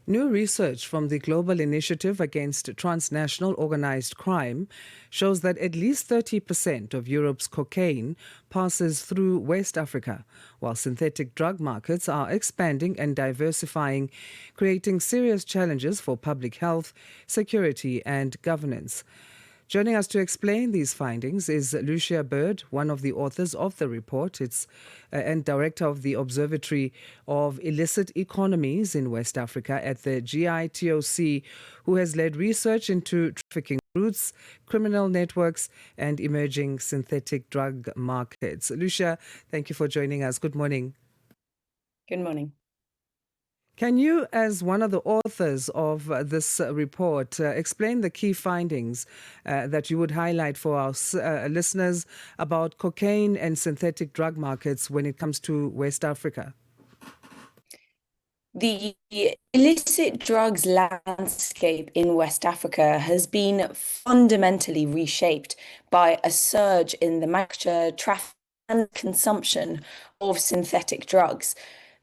New research from the Global Initiative Against Transnational Organized Crime shows that at least 30% of Europe's cocaine passes through West Africa, while synthetic drug markets are expanding and diversifying, creating serious challenges for public health, security, and governance. Joining us to explain these findings is Lucia Bird, one of the authors of the report. And director of the Observatory of Illicit Economies in West Africa at the GI-TOC, who has led research into trafficking routes, criminal networks, and emerging synthetic drug markets. Lucia, thank you for joining us. Good morning. Good morning. Can you, as one of the authors of this report, explain the key findings that you would highlight for our listeners about cocaine and synthetic drug markets when it comes to West Africa? The illicit drugs landscape in West Africa has been fundamentally reshaped by a surge in the manufacture, traffic, and consumption of synthetic drugs.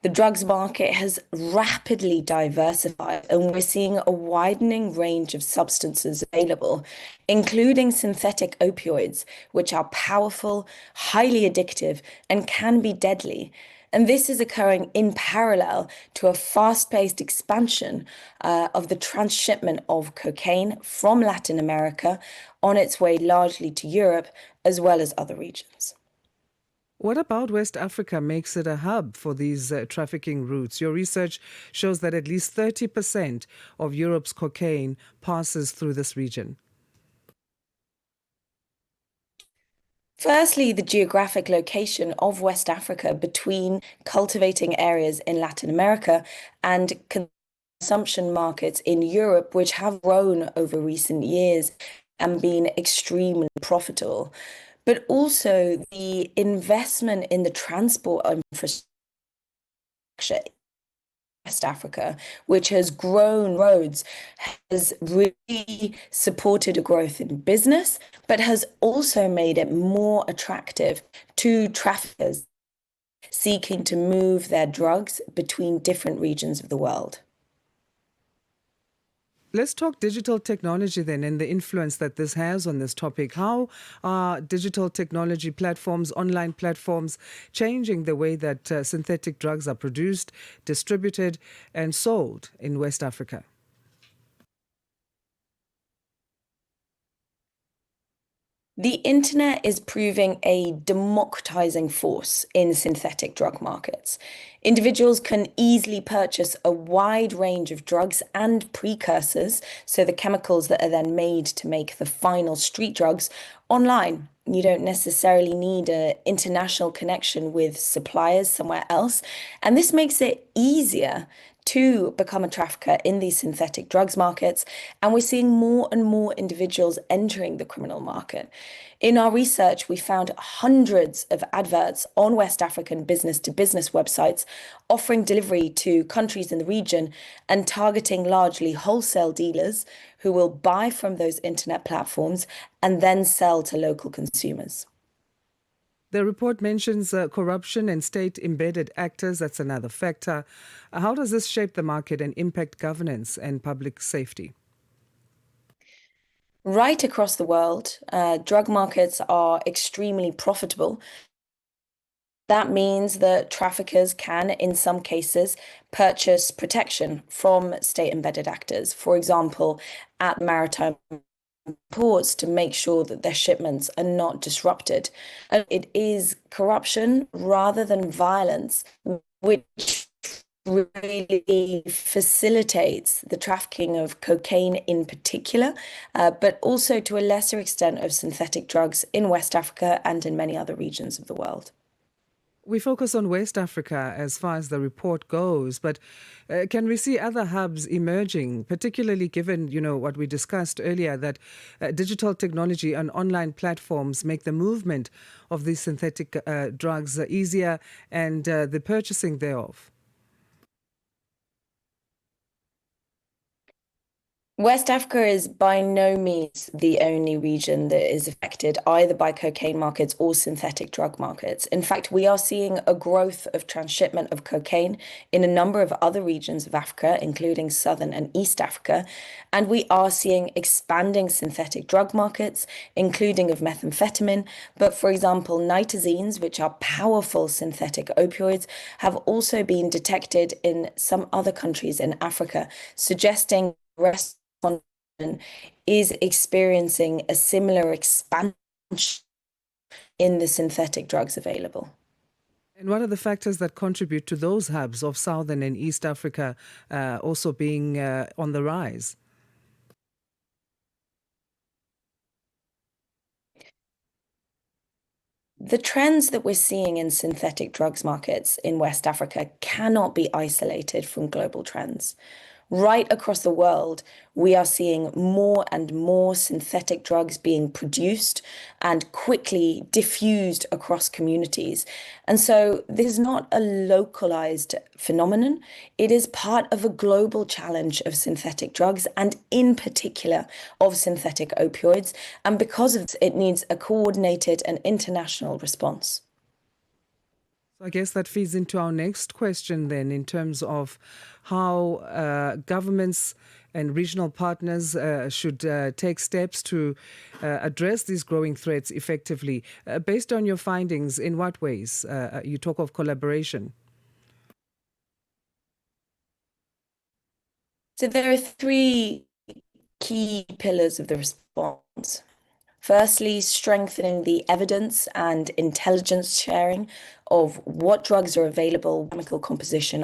The drugs market has rapidly diversified, and we're seeing a widening range of substances available, including synthetic opioids, which are powerful, highly addictive, and can be deadly. And this is occurring in parallel to a fast-paced expansion of the transshipment of cocaine from Latin America on its way largely to Europe, as well as other regions. What about West Africa makes it a hub for these trafficking routes? Your research shows that at least 30% of Europe's cocaine passes through this region. Firstly, the geographic location of West Africa between cultivating areas in Latin America and consumption markets in Europe, which have grown over recent years and been extremely profitable. But also the investment in the transport infrastructure West Africa, which has grown roads, has really supported a growth in business, but has also made it more attractive to traffickers seeking to move their drugs between different regions of the world. Let's talk digital technology then and the influence that this has on this topic. How are digital technology platforms, online platforms, changing the way that synthetic drugs are produced, distributed, and sold in West Africa? The internet is proving a democratizing force in synthetic drug markets. Individuals can easily purchase a wide range of drugs and precursors, so the chemicals that are then made to make the final street drugs, online. You don't necessarily need an international connection with suppliers somewhere else. And this makes it easier to become a trafficker in these synthetic drugs markets. And we're seeing more and more individuals entering the criminal market. In our research, we found hundreds of adverts on West African business-to-business websites offering delivery to countries in the region and targeting largely wholesale dealers who will buy from those internet platforms and then sell to local consumers. The report mentions corruption and state-embedded actors. That's another factor. How does this shape the market and impact governance and public safety? Right across the world, drug markets are extremely profitable. That means that traffickers can, in some cases, purchase protection from state-embedded actors, for example, at maritime ports to make sure that their shipments are not disrupted. It is corruption rather than violence, which really facilitates the trafficking of cocaine in particular, but also to a lesser extent of synthetic drugs in West Africa and in many other regions of the world. We focus on West Africa as far as the report goes, but can we see other hubs emerging, particularly given, what we discussed earlier, that digital technology and online platforms make the movement of these synthetic drugs easier and the purchasing thereof? West Africa is by no means the only region that is affected either by cocaine markets or synthetic drug markets. In fact, we are seeing a growth of transshipment of cocaine in a number of other regions of Africa, including Southern and East Africa. And we are seeing expanding synthetic drug markets, including of methamphetamine. But for example, nitazenes, which are powerful synthetic opioids, have also been detected in some other countries in Africa, suggesting rest is experiencing a similar expansion in the synthetic drugs available. And what are the factors that contribute to those hubs of Southern and East Africa also being on the rise? The trends that we're seeing in synthetic drugs markets in West Africa cannot be isolated from global trends. Right across the world, we are seeing more and more synthetic drugs being produced and quickly diffused across communities. And so this is not a localized phenomenon. It is part of a global challenge of synthetic drugs and in particular of synthetic opioids. And because of this, it needs a coordinated and international response. So I guess that feeds into our next question then, in terms of how governments and regional partners should take steps to address these growing threats effectively. Based on your findings, in what ways? You talk of collaboration. So there are three key pillars of the response. Firstly, strengthening the evidence and intelligence sharing of what drugs are available, what chemical composition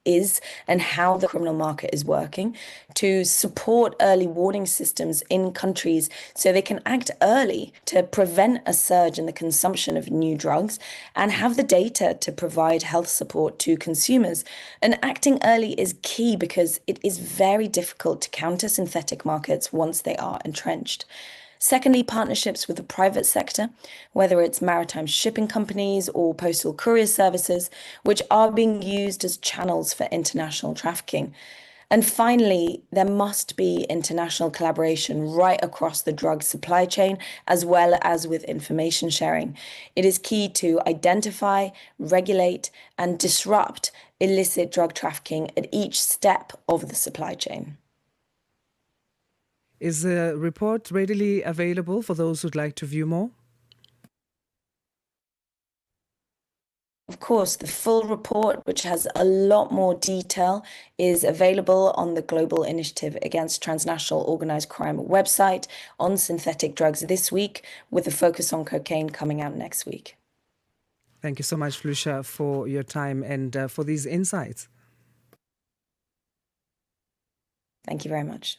is, and how the criminal market is working, to support early warning systems in countries so they can act early to prevent a surge in the consumption of new drugs and have the data to provide health support to consumers. And acting early is key because it is very difficult to counter synthetic markets once they are entrenched. Secondly, partnerships with the private sector, whether it's maritime shipping companies or postal courier services, which are being used as channels for international trafficking. And finally, there must be international collaboration right across the drug supply chain, as well as with information sharing. It is key to identify, regulate, and disrupt illicit drug trafficking at each step of the supply chain. Is the report readily available for those who'd like to view more? Of course, the full report, which has a lot more detail, is available on the Global Initiative Against Transnational Organized Crime website on synthetic drugs this week, with a focus on cocaine coming out next week. Thank you so much, Lucia, for your time and for these insights. Thank you very much.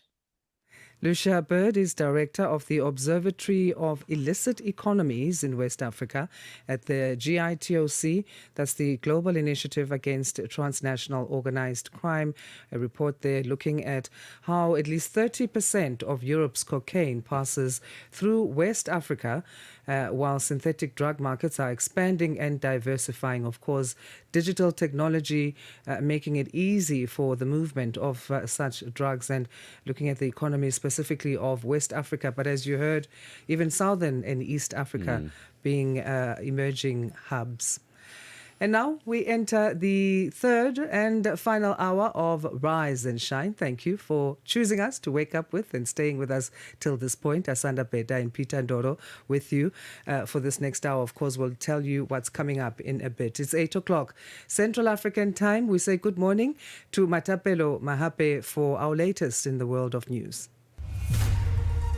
Lucia Bird is director of the Observatory of Illicit Economies in West Africa at the GI-TOC. That's the Global Initiative Against Transnational Organized Crime. A report there looking at how at least 30% of Europe's cocaine passes through West Africa, while synthetic drug markets are expanding and diversifying. Of course, digital technology making it easy for the movement of such drugs, and looking at the economy specifically of West Africa, but as you heard, even Southern and East Africa being emerging hubs. And now we enter the third and final hour of Rise and Shine. Thank you for choosing us to wake up with and staying with us till this point. Asanda Beda and Peter Ndoro with you for this next hour. Of course, we'll tell you what's coming up in a bit. It's 8 o'clock Central African time. We say good morning to Matapelo Mahape for our latest in the world of news.